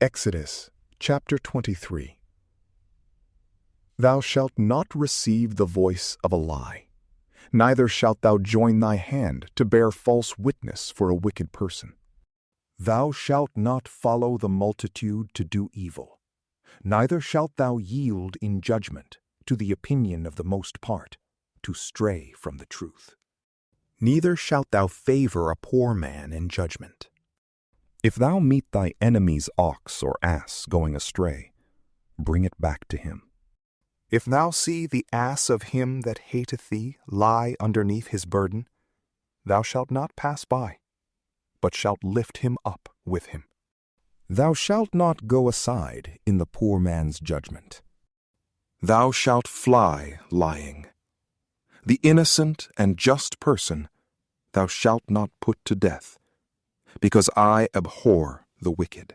Exodus chapter 23. Thou shalt not receive the voice of a lie, neither shalt thou join thy hand to bear false witness for a wicked person. Thou shalt not follow the multitude to do evil, neither shalt thou yield in judgment to the opinion of the most part, to stray from the truth. Neither shalt thou favor a poor man in judgment. If thou meet thy enemy's ox or ass going astray, bring it back to him. If thou see the ass of him that hateth thee lie underneath his burden, thou shalt not pass by, but shalt lift him up with him. Thou shalt not go aside in the poor man's judgment. Thou shalt fly lying. The innocent and just person thou shalt not put to death, because I abhor the wicked.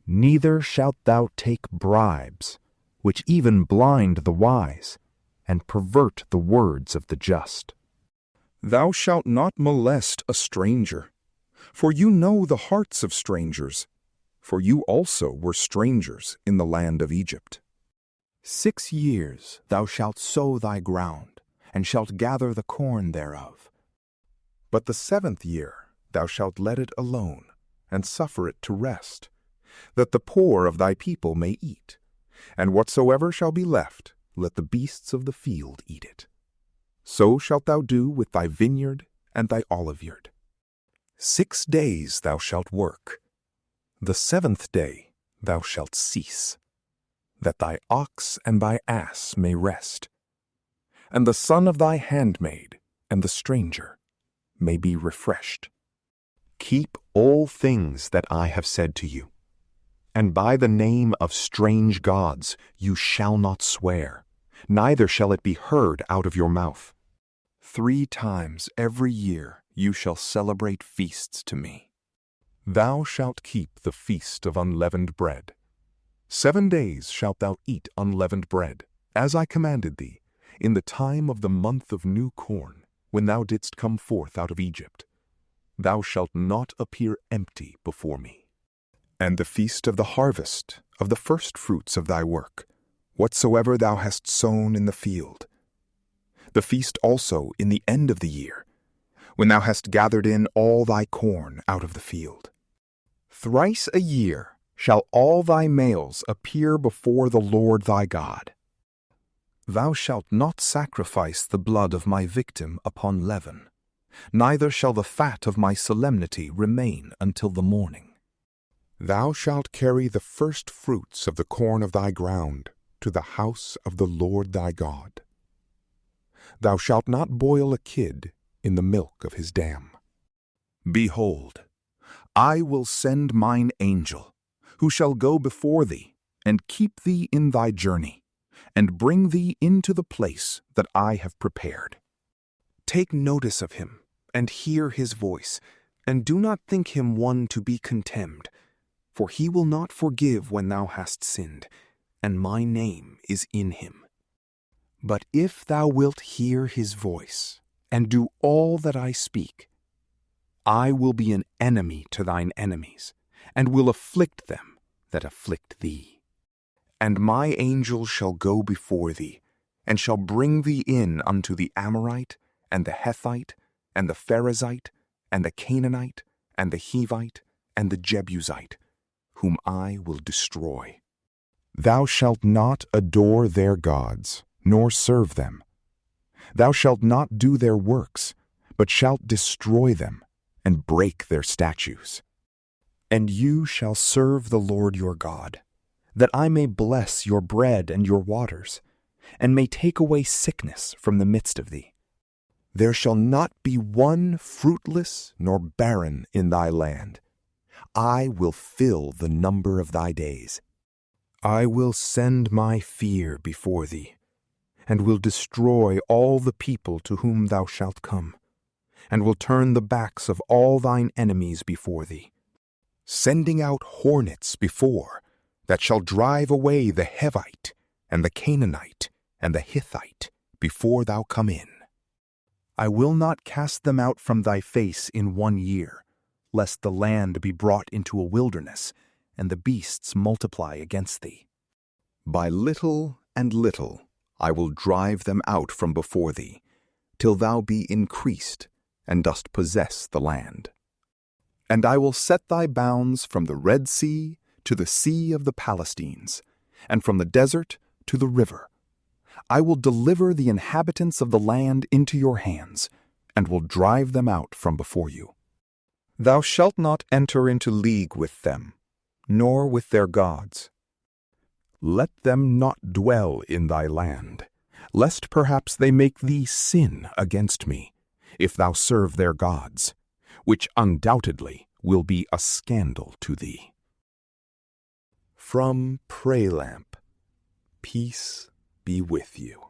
Neither shalt thou take bribes, which even blind the wise, and pervert the words of the just. Thou shalt not molest a stranger, for you know the hearts of strangers, for you also were strangers in the land of Egypt. 6 years thou shalt sow thy ground, and shalt gather the corn thereof. But the 7th year thou shalt let it alone, and suffer it to rest, that the poor of thy people may eat, and whatsoever shall be left, let the beasts of the field eat it. So shalt thou do with thy vineyard and thy oliveyard. 6 days thou shalt work, the 7th day thou shalt cease, that thy ox and thy ass may rest, and the son of thy handmaid and the stranger may be refreshed. Keep all things that I have said to you, and by the name of strange gods you shall not swear, neither shall it be heard out of your mouth. 3 times every year you shall celebrate feasts to me. Thou shalt keep the feast of unleavened bread. 7 days shalt thou eat unleavened bread, as I commanded thee, in the time of the month of new corn, when thou didst come forth out of Egypt. Thou shalt not appear empty before me. And the feast of the harvest, of the first fruits of thy work, whatsoever thou hast sown in the field. The feast also in the end of the year, when thou hast gathered in all thy corn out of the field. Thrice a year shall all thy males appear before the Lord thy God. Thou shalt not sacrifice the blood of my victim upon leaven, neither shall the fat of my solemnity remain until the morning. Thou shalt carry the first fruits of the corn of thy ground to the house of the Lord thy God. Thou shalt not boil a kid in the milk of his dam. Behold, I will send mine angel, who shall go before thee, and keep thee in thy journey, and bring thee into the place that I have prepared. Take notice of him, and hear his voice, and do not think him one to be contemned, for he will not forgive when thou hast sinned, and my name is in him. But if thou wilt hear his voice, and do all that I speak, I will be an enemy to thine enemies, and will afflict them that afflict thee. And my angel shall go before thee, and shall bring thee in unto the Amorite, and the Hethite, and the Pherezite, and the Canaanite, and the Hivite, and the Jebusite, whom I will destroy. Thou shalt not adore their gods, nor serve them. Thou shalt not do their works, but shalt destroy them, and break their statues. And you shall serve the Lord your God, that I may bless your bread and your waters, and may take away sickness from the midst of thee. There shall not be one fruitless nor barren in thy land. I will fill the number of thy days. I will send my fear before thee, and will destroy all the people to whom thou shalt come, and will turn the backs of all thine enemies before thee, sending out hornets before, that shall drive away the Hivite, and the Canaanite, and the Hittite, before thou come in. I will not cast them out from thy face in 1 year, lest the land be brought into a wilderness, and the beasts multiply against thee. By little and little I will drive them out from before thee, till thou be increased, and dost possess the land. And I will set thy bounds from the Red Sea to the sea of the Palestines, and from the desert to the river. I will deliver the inhabitants of the land into your hands, and will drive them out from before you. Thou shalt not enter into league with them, nor with their gods. Let them not dwell in thy land, lest perhaps they make thee sin against me, if thou serve their gods, which undoubtedly will be a scandal to thee. From PrayLamp, peace be with you.